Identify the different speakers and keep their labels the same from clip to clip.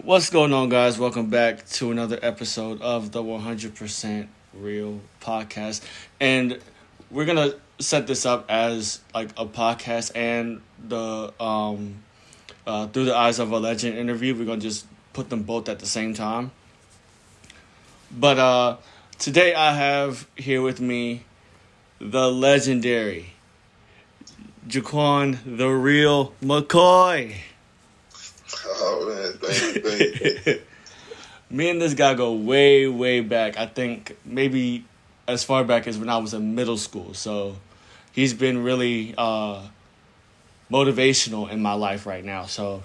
Speaker 1: What's going on, guys? Welcome back to another episode of the 100% Real podcast. And we're going to set this up as like a podcast and the Through the Eyes of a Legend interview. We're going to just put them both at the same time. But today I have here with me the legendary Jaquan the Real McCoy.
Speaker 2: Oh man, thank you.
Speaker 1: Me and this guy go way, way back. I think maybe as far back as when I was in middle school. So he's been really motivational in my life right now. So,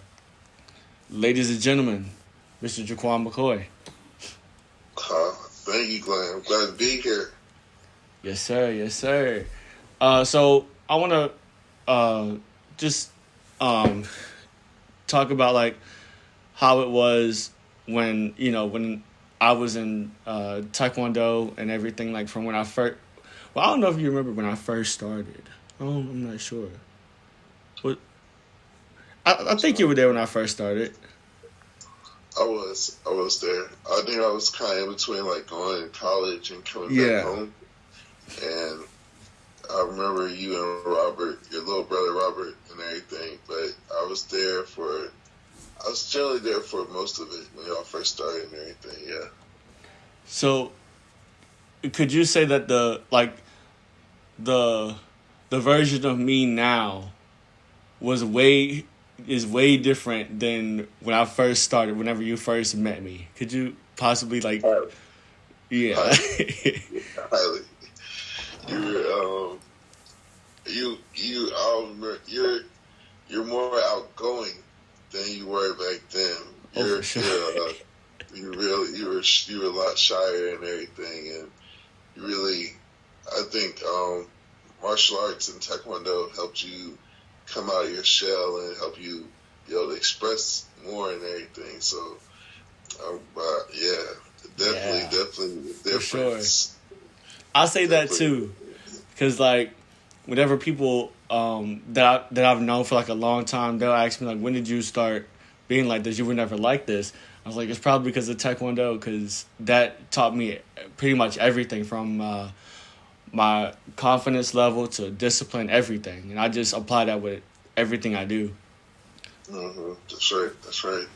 Speaker 1: ladies and gentlemen, Mr. Jaquan McCoy.
Speaker 2: Thank you, Glenn. I'm glad to be here.
Speaker 1: Yes, sir. Yes, sir. So I want to just talk about like how it was when I was in Taekwondo and everything, like from when I first. Well, I don't know if you remember when I first started. I'm not sure. But I think you were there when I first started.
Speaker 2: I was there. I think I was kind of in between, like going to college and coming back home. And I remember you and Robert, your little brother Robert, and everything. But I was generally there for most of it when y'all first started and everything. Yeah.
Speaker 1: So, could you say that the version of me now is way different than when I first started? Whenever you first met me, could you possibly yeah?
Speaker 2: Highly. You're more outgoing than you were back then.
Speaker 1: For sure.
Speaker 2: You were a lot shyer and everything, and you really, I think, martial arts and Taekwondo helped you come out of your shell and help you be able to express more and everything. So, definitely the difference.
Speaker 1: For sure. I'll say that too, because like whenever people that I've known for like a long time, they'll ask me like, when did you start being like this? You were never like this. I was like, it's probably because of Taekwondo, because that taught me pretty much everything from my confidence level to discipline, everything. And I just apply that with everything I do.
Speaker 2: Mm-hmm. That's right.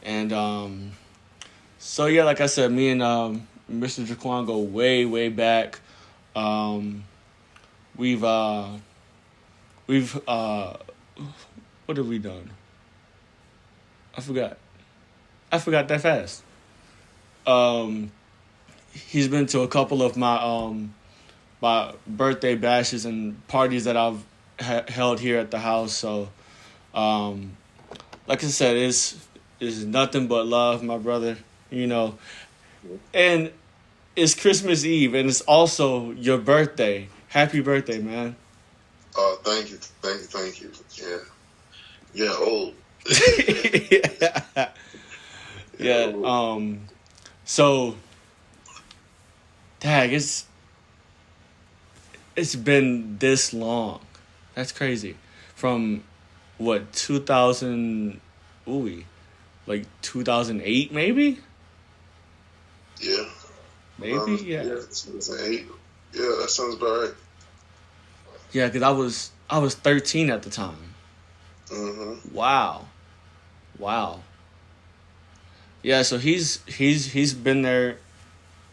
Speaker 1: And so, yeah, like I said, me and Mr. Jaquan go way, way back. We've what have we done? I forgot that fast. He's been to a couple of my birthday bashes and parties that I've held here at the house. So, like I said, it's nothing but love, my brother. And it's Christmas Eve, and it's also your birthday. Happy birthday, man!
Speaker 2: Oh, thank you. Yeah, old.
Speaker 1: Yeah. So, dang, it's been this long. That's crazy. From what, 2000? Ooh, like 2008, maybe.
Speaker 2: Yeah.
Speaker 1: Maybe.
Speaker 2: Yeah. 2008. Yeah, that sounds about right.
Speaker 1: Yeah, because I was 13 at the time.
Speaker 2: Mm-hmm.
Speaker 1: Wow. Yeah, so he's been there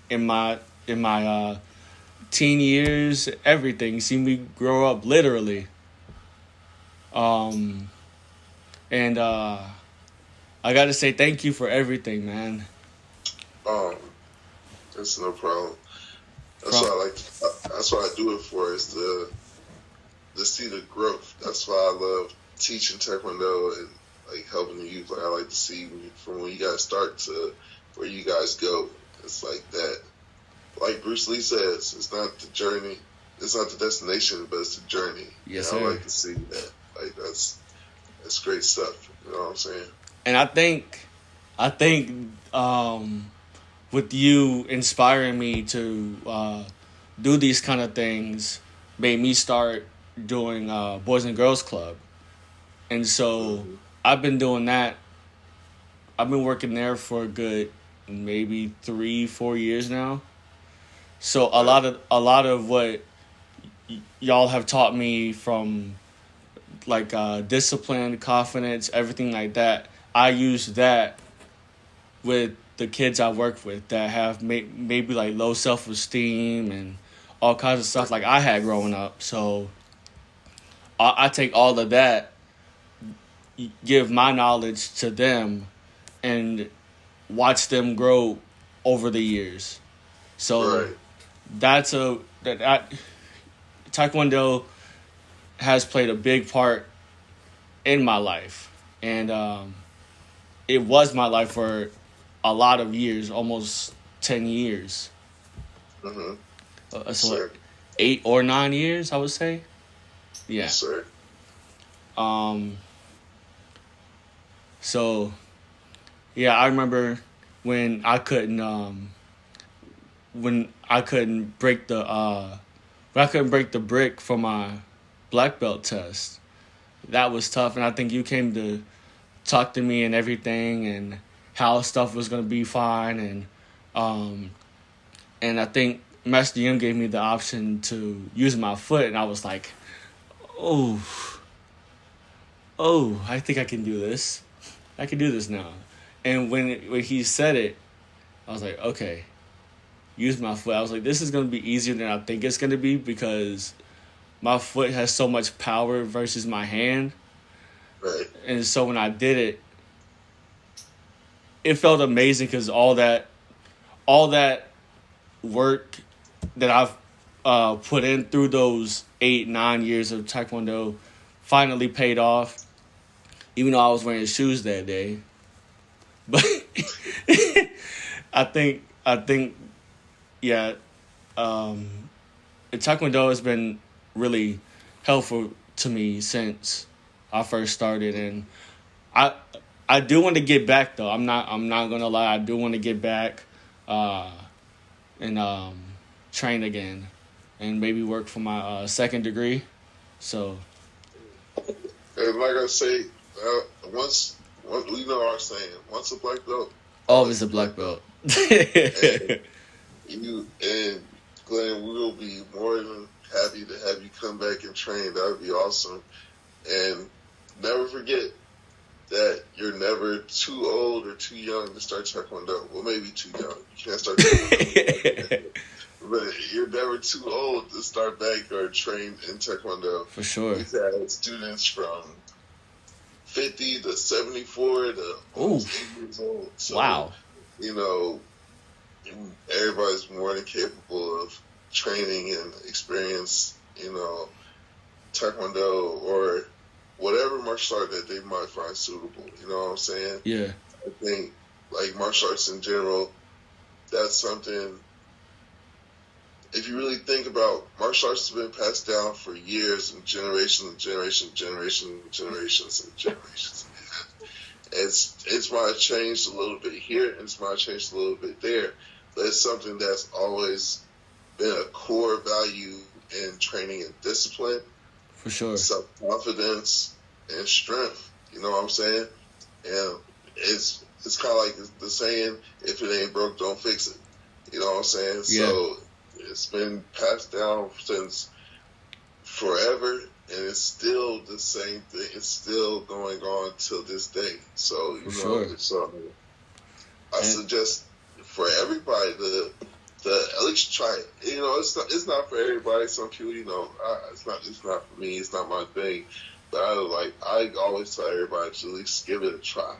Speaker 1: in my teen years, everything. Seen me grow up literally. And I gotta say thank you for everything, man.
Speaker 2: That's no problem. That's what I do it for, is to see the growth. That's why I love teaching Taekwondo and like helping the youth. Like I like to see from when you guys start to where you guys go. It's like that. Like Bruce Lee says, it's not the journey, it's not the destination, but it's the journey.
Speaker 1: Yes,
Speaker 2: and
Speaker 1: sir.
Speaker 2: I like to see that. Like that's great stuff. You know what I'm saying?
Speaker 1: And I think with you inspiring me to do these kind of things made me start doing Boys and Girls Club. And so I've been doing that I've been working there for a good maybe 3-4 years now. So a lot of what y'all have taught me from like discipline, confidence, everything like that. I use that with the kids I work with that have maybe like low self-esteem and all kinds of stuff like I had growing up. So I take all of that, give my knowledge to them, and watch them grow over the years. So
Speaker 2: Right.
Speaker 1: that's a that Taekwondo has played a big part in my life, and it was my life for a lot of years, almost 10 years.
Speaker 2: Mm-hmm.
Speaker 1: So
Speaker 2: Sir.
Speaker 1: like 8 or 9 years, I would say. Yeah.
Speaker 2: Yes, sir.
Speaker 1: Um. So yeah, I remember when I couldn't when I couldn't break the brick for my black belt test. That was tough, and I think you came to talk to me and everything, and how stuff was gonna be fine, and I think Master Young gave me the option to use my foot, and I was like, oh, I think I can do this. I can do this now. And when he said it, I was like, okay, use my foot. I was like, this is gonna be easier than I think it's gonna be because my foot has so much power versus my hand.
Speaker 2: Right.
Speaker 1: And so when I did it, it felt amazing because all that work that I've put in through those 8-9 years of Taekwondo finally paid off. Even though I was wearing shoes that day, but I think yeah, Taekwondo has been really helpful to me since I first started, and I do want to get back though. I'm not gonna lie. I do want to get back and train again, and maybe work for my second degree. So
Speaker 2: And like I say, once we know our saying, once a black belt,
Speaker 1: always a black belt.
Speaker 2: and Glenn, we will be more than happy to have you come back and train. That would be awesome. And never forget that you're never too old or too young to start Taekwondo. Well, maybe too young. You can't start Taekwondo. But you're never too old to start back or train in Taekwondo.
Speaker 1: For sure.
Speaker 2: We've had students from 50 to 74 to almost 8 years old. So,
Speaker 1: Wow.
Speaker 2: you know, everybody's more than capable of training and experience, you know, Taekwondo or whatever martial art that they might find suitable. You know what I'm saying?
Speaker 1: Yeah.
Speaker 2: I think, like, martial arts in general, that's something. If you really think about, martial arts has been passed down for years and generations and generations. It's might have changed a little bit here and it's might have changed a little bit there, but it's something that's always been a core value in training and discipline,
Speaker 1: For sure.
Speaker 2: self-confidence, and strength. You know what I'm saying? And it's kind of like the saying, if it ain't broke, don't fix it. You know what I'm saying?
Speaker 1: Yeah.
Speaker 2: So it's been passed down since forever, and it's still the same thing. It's still going on till this day. So, you know,
Speaker 1: sure.
Speaker 2: I suggest for everybody to at least try it. You know, it's not for everybody. Some people, you know, it's not for me. It's not my thing. But I always tell everybody to at least give it a try.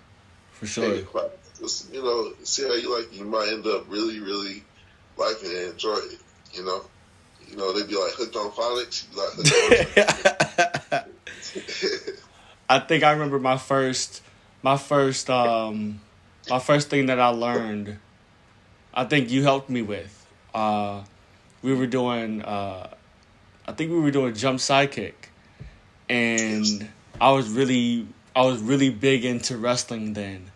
Speaker 1: For sure.
Speaker 2: Take a class. Just, you know, see how you like it. You might end up really, really liking it and enjoy it. You know, they'd be like hooked on phonics. You'd be like hooked on
Speaker 1: I think I remember my first thing that I learned. I think you helped me with. We were doing. I think we were doing jump sidekick, and I was really big into wrestling then,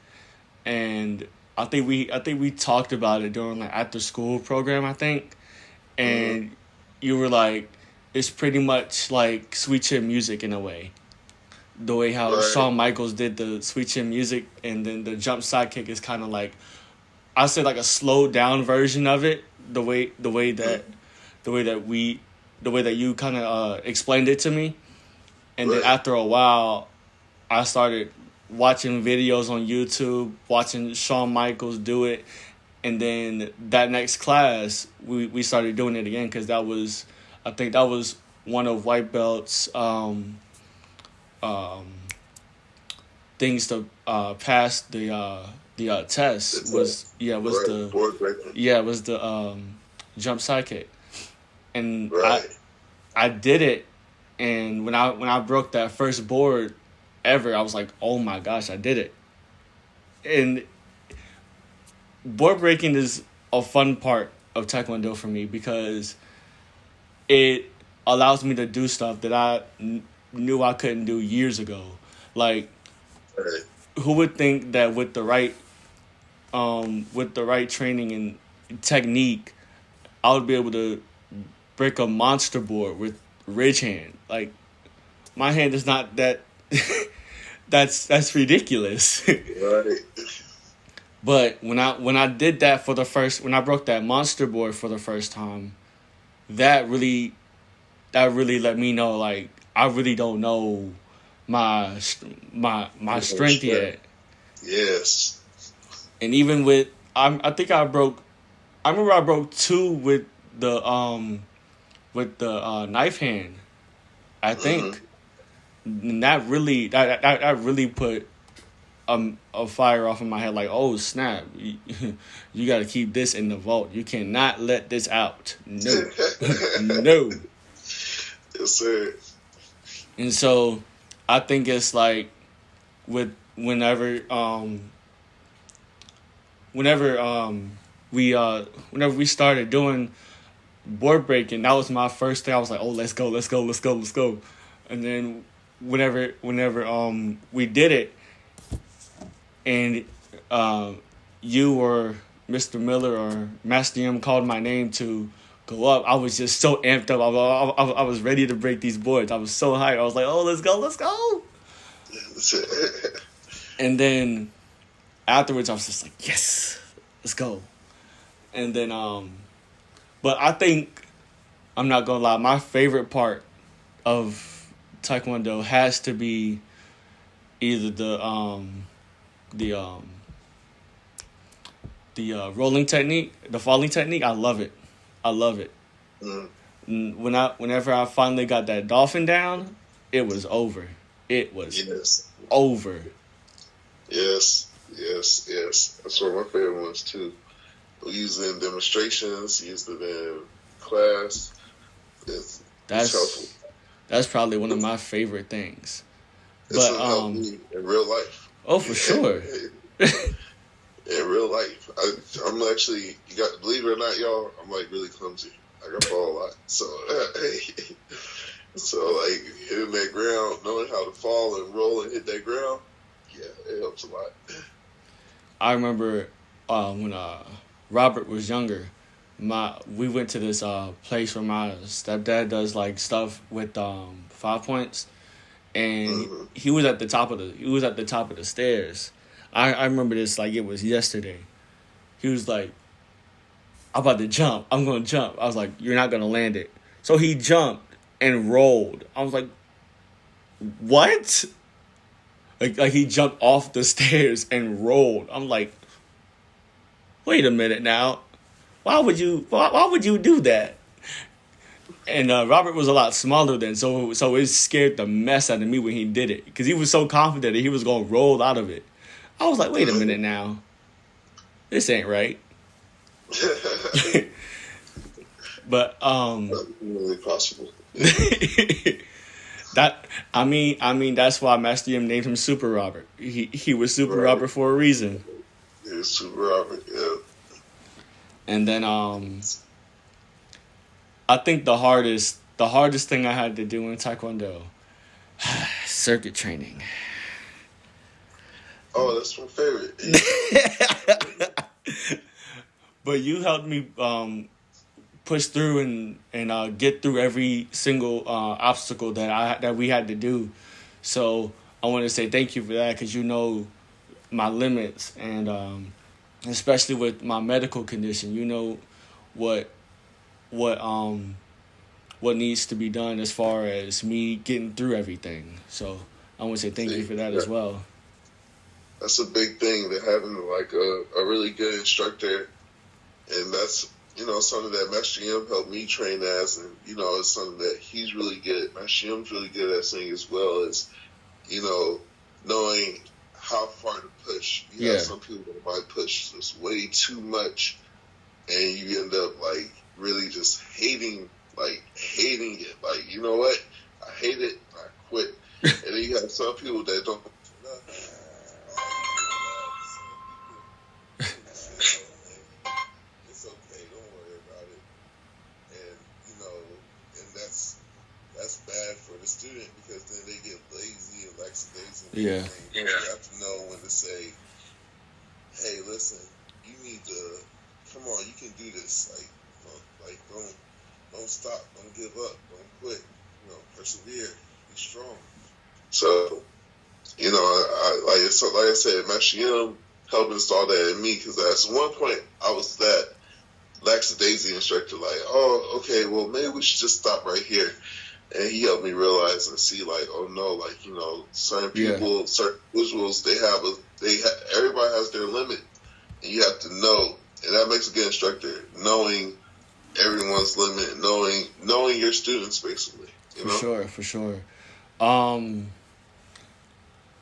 Speaker 1: and I think we talked about it during like after school program. I think, and you were like, it's pretty much like sweet chin music in a way, the way how
Speaker 2: Right.
Speaker 1: Shawn Michaels did the Sweet Chin Music, and then the jump sidekick is kind of like, I say like a slowed down version of it. The way that you kind of explained it to me, and then
Speaker 2: Right.
Speaker 1: after a while, I started watching videos on YouTube, watching Shawn Michaels do it, and then that next class we started doing it again because I think that was one of White Belt's um, things to pass the test was
Speaker 2: Right. Board breaking.
Speaker 1: was the jump sidekick, and
Speaker 2: Right.
Speaker 1: I did it, and when I broke that first board ever, I was like, oh my gosh, I did it. And board breaking is a fun part of Taekwondo for me because it allows me to do stuff that I knew I couldn't do years ago. Like,
Speaker 2: Right.
Speaker 1: who would think that with the right training and technique, I would be able to break a monster board with ridge hand. Like, my hand is not that. That's ridiculous.
Speaker 2: Right.
Speaker 1: But when I did that when I broke that monster board for the first time, that really let me know, like, I really don't know my strength yet.
Speaker 2: Yes.
Speaker 1: And even with I remember I broke two with the knife hand, I think. And that really put a fire off in my head, like, oh snap, you got to keep this in the vault. You cannot let this out. No. No.
Speaker 2: Yes, sir.
Speaker 1: And so I think it's like with whenever we started doing board breaking, that was my first thing. I was like, oh, let's go. And then whenever we did it, and you or Mr. Miller or Master M called my name to go up, I was just so amped up. I was ready to break these boards. I was so hyped. I was like, oh, let's go. And then afterwards, I was just like, yes, let's go. And then, but I think, I'm not gonna lie, my favorite part of Taekwondo has to be either the rolling technique, the falling technique. I love it. Whenever I finally got that dolphin down, it was over. It was over.
Speaker 2: Yes. That's one of my favorite ones too. We use it in demonstrations, used it in class. It's helpful.
Speaker 1: That's probably one of my favorite things.
Speaker 2: It's helped me in real life.
Speaker 1: Oh, for sure.
Speaker 2: In real life, I'm actually, believe it or not, y'all, I'm like really clumsy. Like, I fall a lot. So like hitting that ground, knowing how to fall and roll and hit that ground, yeah, it helps a lot.
Speaker 1: I remember when Robert was younger, we went to this place where my stepdad does like stuff with 5 points, and he was at the top of the stairs. I remember this like it was yesterday. He was like, I'm about to jump. I'm going to jump. I was like, you're not going to land it. So he jumped and rolled. I was like, what? Like he jumped off the stairs and rolled. I'm like, wait a minute now. Why would you do that? And Robert was a lot smaller then, so it scared the mess out of me when he did it, because he was so confident that he was going to roll out of it. I was like, wait a minute now. This ain't right. But
Speaker 2: really possible.
Speaker 1: That's why Master M named him Super Robert. He was Super Robert for a reason.
Speaker 2: He was Super Robert, yeah.
Speaker 1: And then I think the hardest thing I had to do in Taekwondo, circuit training.
Speaker 2: Oh, that's my favorite.
Speaker 1: But you helped me push through and get through every single obstacle that we had to do. So I want to say thank you for that because you know my limits and especially with my medical condition, you know what what um what needs to be done as far as me getting through everything. So I want to say thank you for that as well.
Speaker 2: That's a big thing, to having like a really good instructor, and that's something that Master Yim helped me train as, and it's something that he's really good. Master Yim's really good at saying as well as knowing how far to push. You have some people that might push just way too much, and you end up like really just hating it. Like, you know what? I hate it. I quit. And then you have some people that don't. It's okay. Don't worry about it. And and that's bad for the student because then they get lazy and lackadaisical.
Speaker 1: Yeah.
Speaker 2: You have to know when to say, "Hey, listen, you need to come on. You can do this. Don't stop. Don't give up. Don't quit. Persevere. Be strong." So, like I said, Master Yim helped install that in me because at one point I was that lackadaisy instructor. Like, oh, okay, well maybe we should just stop right here. And he helped me realize and see, like, oh no, like certain people, certain individuals, everybody has their limit, and you have to know, and that makes a good instructor, knowing everyone's limit, knowing your students basically.
Speaker 1: For sure.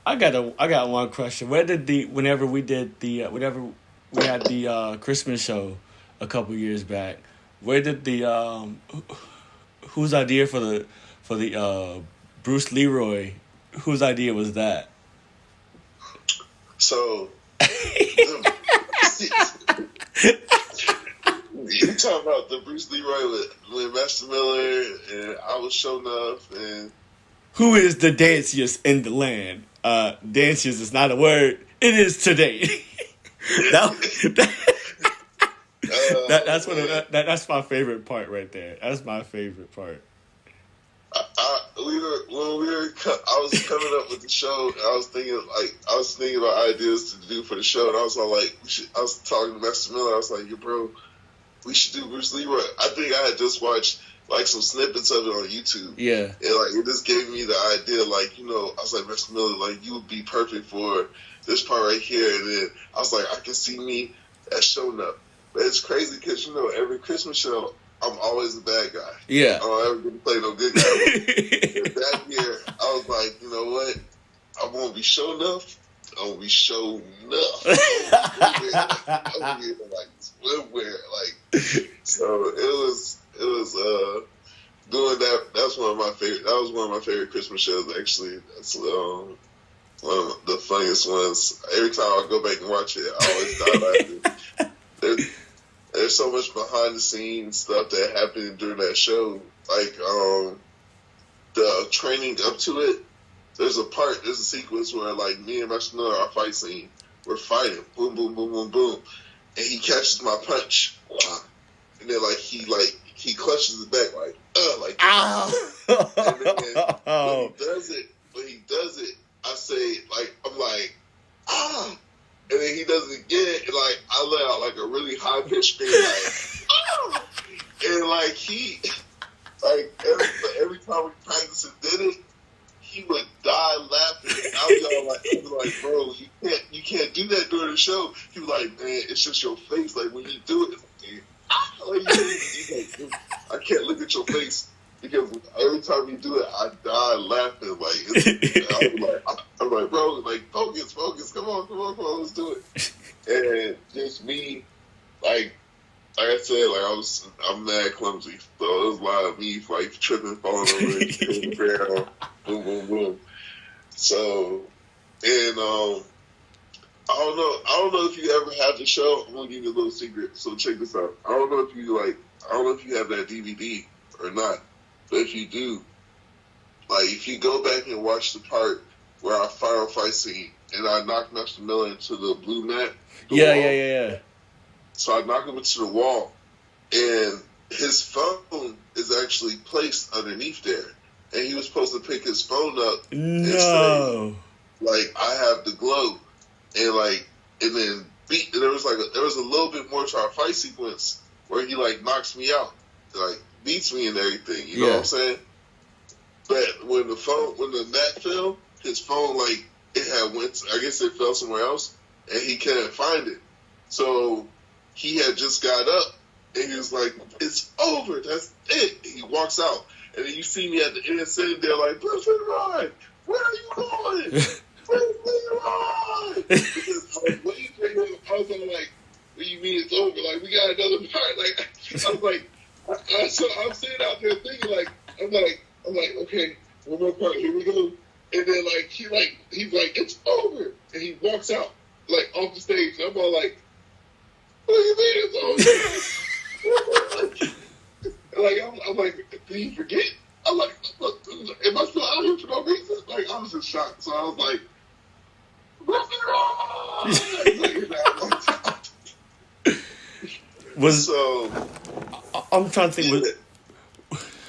Speaker 1: I got one question. Whenever we had the Christmas show a couple years back, where did the whose idea for the Bruce Leroy? Whose idea was that?
Speaker 2: So you talking about the Bruce Leroy with Master Miller, and I was showing up, and
Speaker 1: who is the danciest in the land? Danciest is not a word. It is today. That's my favorite part right there. That's my favorite part.
Speaker 2: I was coming up with the show. I was thinking about ideas to do for the show, and I was all like, I was talking to Master Miller. I was like, "Yo, bro, we should do Bruce Leroy." I think I had just watched like some snippets of it on YouTube.
Speaker 1: Yeah,
Speaker 2: and it just gave me the idea. Like, I was like, Master Miller, like, you would be perfect for this part right here. And then I was like, I can see me as showing up. But it's crazy because every Christmas show, I'm always the bad guy.
Speaker 1: Yeah,
Speaker 2: I don't ever get to play no good guy. And that year, I was like, you know what? I won't be showing enough. I won't be showing enough. I'm gonna be like swimwear, like. So it was doing that. That was one of my favorite Christmas shows. Actually, that's one of the funniest ones. Every time I go back and watch it, I always die laughing. There's so much behind the scenes stuff that happened during that show. Like the training up to it. There's a sequence where like me and Master Miller, our fight scene, we're fighting, boom, boom, boom, boom, boom, and he catches my punch, and then he clutches it back like
Speaker 1: ow.
Speaker 2: And then when he does it, I say I'm like ah, and then he does it again, and I let out like a really high pitched scream like ah, and he every time we practiced and did it, he would die laughing. I was like, bro, you can't do that during the show. He was like, man, it's just your face. Like when you do it, I can't look at your face because every time you do it, I die laughing. I'm like, bro, like focus, come on, let's do it. And just me, like I said, I'm mad clumsy, so it was a lot of me tripping, falling over, hitting the ground, boom, boom, boom. So, and I don't know if you ever have the show. I'm gonna give you a little secret. So check this out. I don't know if you have that DVD or not, but if you do, if you go back and watch the part where our final fight scene and I knocked Master Miller into the blue mat.
Speaker 1: Yeah.
Speaker 2: So I knocked him into the wall, and his phone is actually placed underneath there. And he was supposed to pick his phone up.
Speaker 1: No.
Speaker 2: like I have the globe, and like and then there was a little bit more to our fight sequence where he like knocks me out, like beats me and everything. You know what I'm saying? But when the mat fell, his phone like it had went. I guess it fell somewhere else, and he couldn't find it. So he had just got up, and he was like, "It's over. That's it." And he walks out, and then you see me at the end sitting there like, "Listen, Ryan, where are you going? Where's Ryan?" Because I was waiting for him. I was like, "What do you mean it's over? Like we got another part?" Like I was like, so I'm sitting out there thinking like, I'm like, okay, one more part. Here we go. And then he's like, it's over, and he walks out like off the stage. And I'm all like, what do you mean it's over? I'm like, did he forget? I'm like, look, am I still out here for no reason? Like, I was just shocked. So I was like,
Speaker 1: I'm trying to think.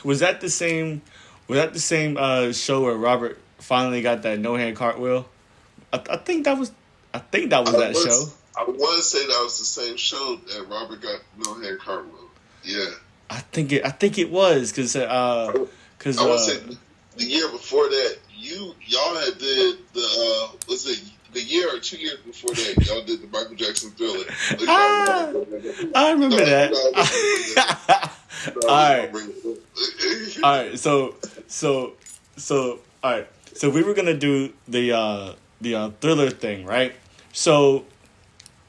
Speaker 1: Was that the same? Was that the same show where Robert finally got that no hand cartwheel? I think that was. I think that was that show.
Speaker 2: I want to say that was the same show that Robert got no hand cartwheel. Yeah.
Speaker 1: I think it was because
Speaker 2: I would say the year before that y'all had did the was it the year or 2 years before that y'all did the Michael Jackson Thriller.
Speaker 1: I remember that. All right. So all right. So we were gonna do the Thriller thing, right? So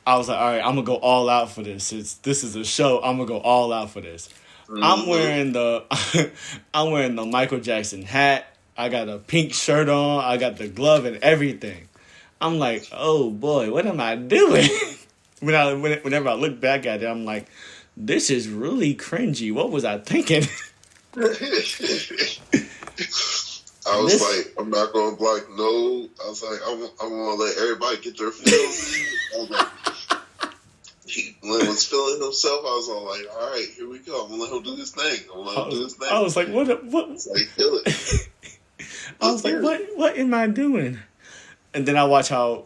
Speaker 1: I was like, all right, I'm gonna go all out for this. This is a show. I'm gonna go all out for this. Mm-hmm. I'm wearing the Michael Jackson hat. I got a pink shirt on. I got the glove and everything. I'm like, oh boy, what am I doing? Whenever I look back at it, I'm like, this is really cringy. What was I thinking?
Speaker 2: I was like, I'm not going to block no. I was like, I want to let everybody get their feels. I was like, when he was feeling himself, I was all like, all right, here we go. I'm going to let him do his thing.
Speaker 1: I was like, what?
Speaker 2: It's like, feel it.
Speaker 1: I was like, what am I doing? And then I watched how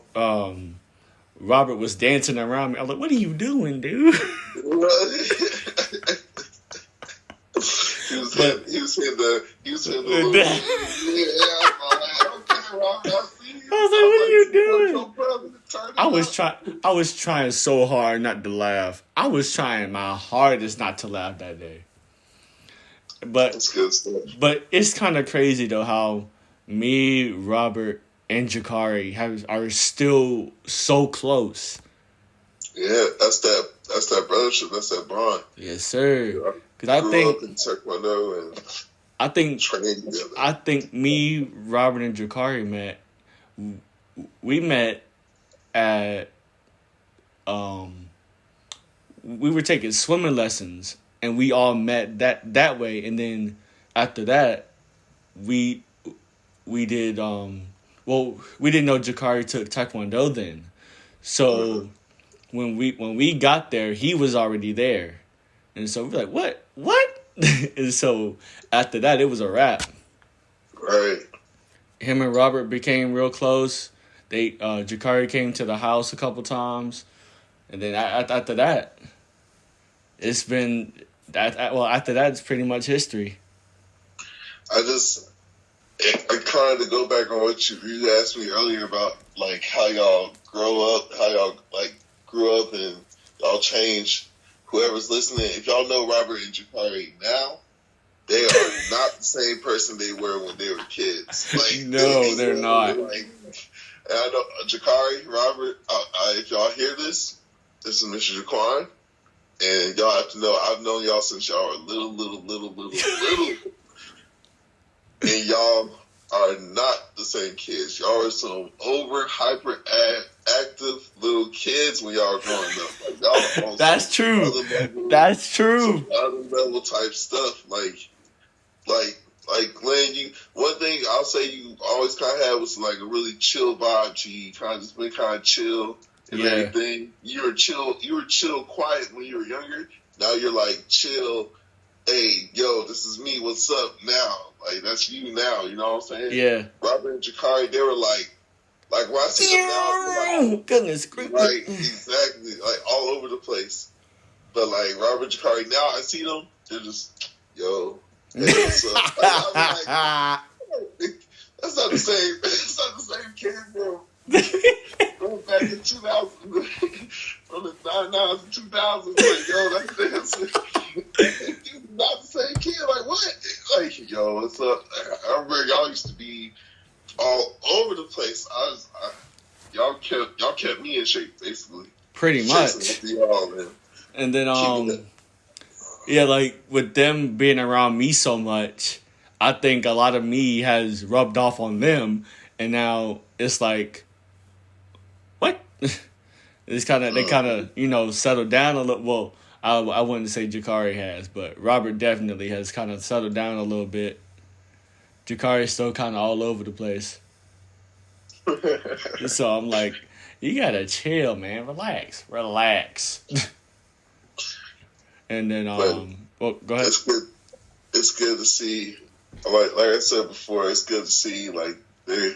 Speaker 1: Robert was dancing around me. I was like, what are you doing, dude? He was in the I was like, what are you doing? I was trying so hard not to laugh. I was trying my hardest not to laugh that day. But that's good stuff. But it's kind of crazy though how me, Robert, and Jakari are still so close.
Speaker 2: Yeah, that's that brothership. That's that bond.
Speaker 1: Yes, sir. Because I think me, Robert, and Jakari met. We met at we were taking swimming lessons, and we all met that way. And then after that, we did we didn't know Jakari took Taekwondo then, so when we got there, he was already there, and so we were like, what? And so after that, it was a wrap.
Speaker 2: Right.
Speaker 1: Him and Robert became real close. Jakari came to the house a couple times, and then after that, it's been that. Well, after that, it's pretty much history.
Speaker 2: I kind of go back on what you asked me earlier about, like how y'all grew up and y'all change. Whoever's listening, if y'all know Robert and Jakari now, they are not the same person they were when they were kids. Like,
Speaker 1: no, they're not.
Speaker 2: Like, and I know Jakari, Robert. If y'all hear this is Mr. Jaquan, and y'all have to know I've known y'all since y'all were little, and y'all are not the same kids. Y'all are some hyper active little kids when y'all were growing up. Like, y'all are
Speaker 1: That's true. That's true.
Speaker 2: Some other level type stuff. Like Glenn, one thing I'll say you always kind of had was like a really chill vibe to you. Kind of just been kind of chill and everything. You were chill, quiet when you were younger. Now you're like chill. Hey, yo, this is me. What's up now? Like, that's you now. You know what I'm saying?
Speaker 1: Yeah.
Speaker 2: Robert and Jakari, they were like Like when I see them now, like,
Speaker 1: goodness
Speaker 2: right,
Speaker 1: gracious.
Speaker 2: exactly, like all over the place. But like Robert Jacari, now I see them, they're just, yo, hey, what's up? Like, I'm like, that's not the same. That's not the same kid, bro. Going back in 2000, from the 99s to 2000s, like, yo, that's not the same kid. Like, what? Like, yo, what's up? I remember y'all used to be all over the place. Y'all kept me in shape, basically.
Speaker 1: Pretty much.
Speaker 2: Y'all,
Speaker 1: and then yeah, like with them being around me so much, I think a lot of me has rubbed off on them, and now it's like, what? It's kind of they kind of settled down a little. Well, I wouldn't say Jakari has, but Robert definitely has kind of settled down a little bit. Jakari's still kind of all over the place. So I'm like, you gotta chill, man. Relax. And then well, go ahead.
Speaker 2: It's good to see. Like I said before, it's good to see like they're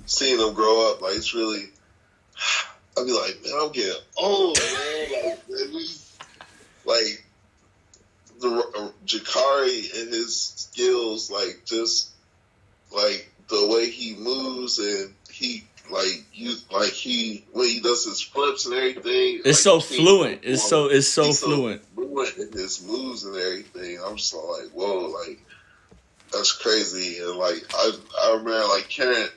Speaker 2: seeing them grow up. Like it's really. I'll be like, man, I'm getting old, man. Like the Jakari and his skills, like just like the way he moves and he when he does his flips and everything.
Speaker 1: It's so fluent. It's so fluent.
Speaker 2: Fluent in his moves and everything. I'm just like, whoa, like that's crazy. And like I remember like hearing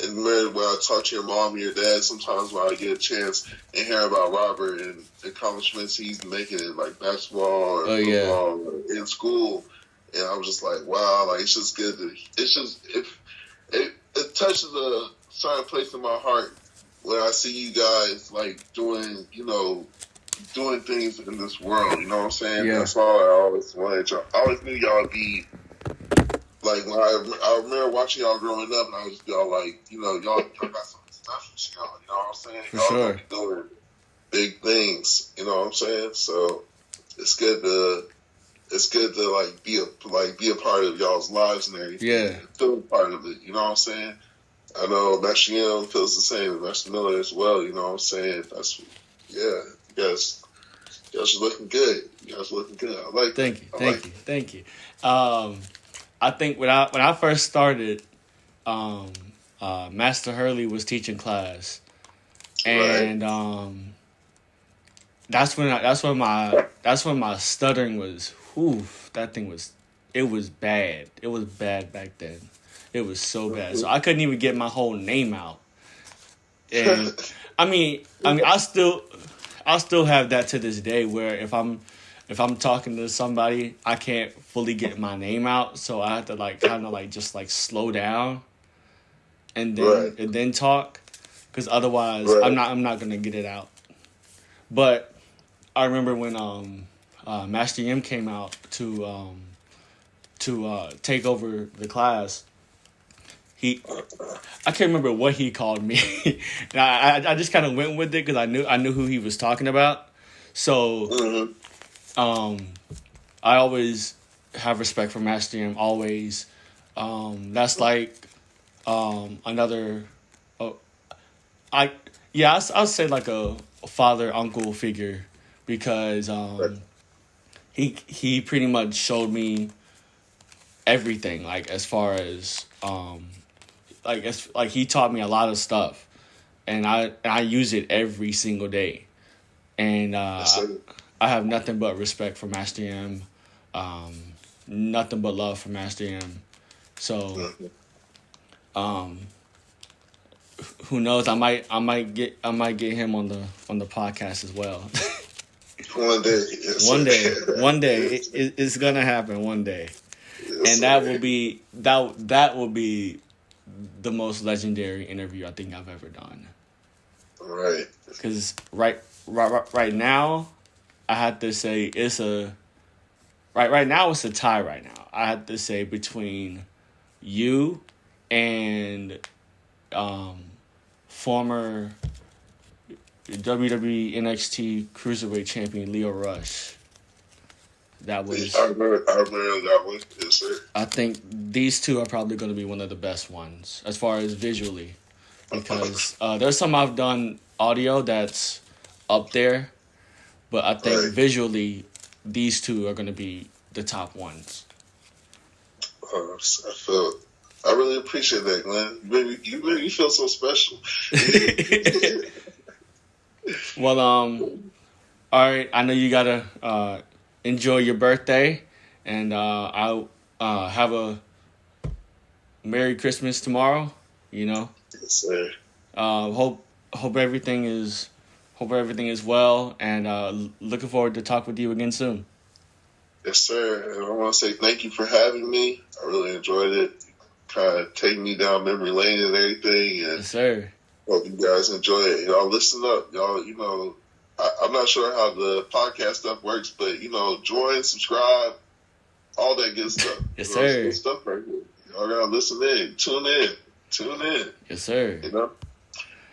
Speaker 2: and remember when I talk to your mom or your dad sometimes when I get a chance and hear about Robert and the accomplishments he's making in like basketball or football or in school. And I'm just like, wow, like it's just good it touches a certain place in my heart when I see you guys like doing things in this world. You know what I'm saying?
Speaker 1: Yeah.
Speaker 2: That's all I always wanted. I always knew y'all would be like when I remember watching y'all growing up, and I was just y'all like, y'all got some special, y'all. You know what I'm saying?
Speaker 1: For
Speaker 2: y'all
Speaker 1: sure.
Speaker 2: Be doing big things. You know what I'm saying? So it's good to like be a part of y'all's lives and everything.
Speaker 1: Yeah.
Speaker 2: Feel a part of it. You know what I'm saying? I know Master Yim feels the same, and Master Miller as well. You know what I'm saying? You guys are looking good. You guys are looking good. I like that.
Speaker 1: Thank you. I think when I first started, Master Hurley was teaching class, and that's when my stuttering was. It was bad. It was bad back then. It was so bad. So I couldn't even get my whole name out. And I mean, I still have that to this day where if I'm talking to somebody, I can't fully get my name out, so I have to like kind of like just like slow down and then talk, because otherwise I'm not gonna get it out. But I remember when Master Yim came out to take over the class. I can't remember what he called me. I just kind of went with it because I knew who he was talking about. So, I always have respect for Master Yim. Always, that's like another. I'll say like a father uncle figure, because he pretty much showed me everything, like as far as he taught me a lot of stuff, and I use it every single day, and I have nothing but respect for Master Yim, nothing but love for Master Yim. So who knows, I might get him on the podcast as well.
Speaker 2: One day. Yes,
Speaker 1: one day it's gonna happen one day.
Speaker 2: Yes,
Speaker 1: and that will be the most legendary interview I think I've ever done.
Speaker 2: Right.
Speaker 1: Because right now, I have to say it's a right now it's a tie. Right now, I have to say between you and former WWE NXT Cruiserweight Champion Lio Rush. That was.
Speaker 2: I remember that one. Yes, sir.
Speaker 1: I think these two are probably going to be one of the best ones as far as visually, because there's some I've done audio that's up there, but I think
Speaker 2: Right.
Speaker 1: visually these two are going to be the top ones.
Speaker 2: I really appreciate that, Glenn. You made me feel so special.
Speaker 1: Well, all right. I know you gotta enjoy your birthday, and I'll have a Merry Christmas tomorrow. You know,
Speaker 2: Yes, sir.
Speaker 1: hope everything is well, and looking forward to talk with you again soon.
Speaker 2: Yes, sir. And I want to say thank you for having me. I really enjoyed it. Kind of taking me down memory lane and everything. And
Speaker 1: Yes, sir.
Speaker 2: hope you guys enjoy it. Y'all listen up. Y'all, I'm not sure how the podcast stuff works, but, join, subscribe, all that good stuff.
Speaker 1: Yes,
Speaker 2: It's
Speaker 1: sir.
Speaker 2: good stuff right here. Y'all got to listen in. Tune in.
Speaker 1: Yes, sir.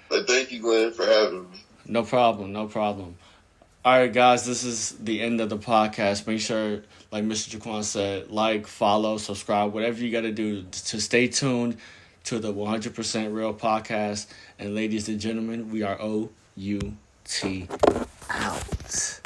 Speaker 2: But thank you, Glenn, for having me.
Speaker 1: No problem. All right, guys, this is the end of the podcast. Make sure, like Mr. Jaquan said, like, follow, subscribe, whatever you got to do to stay tuned to the 100% Real podcast. And ladies and gentlemen, we are OUT out.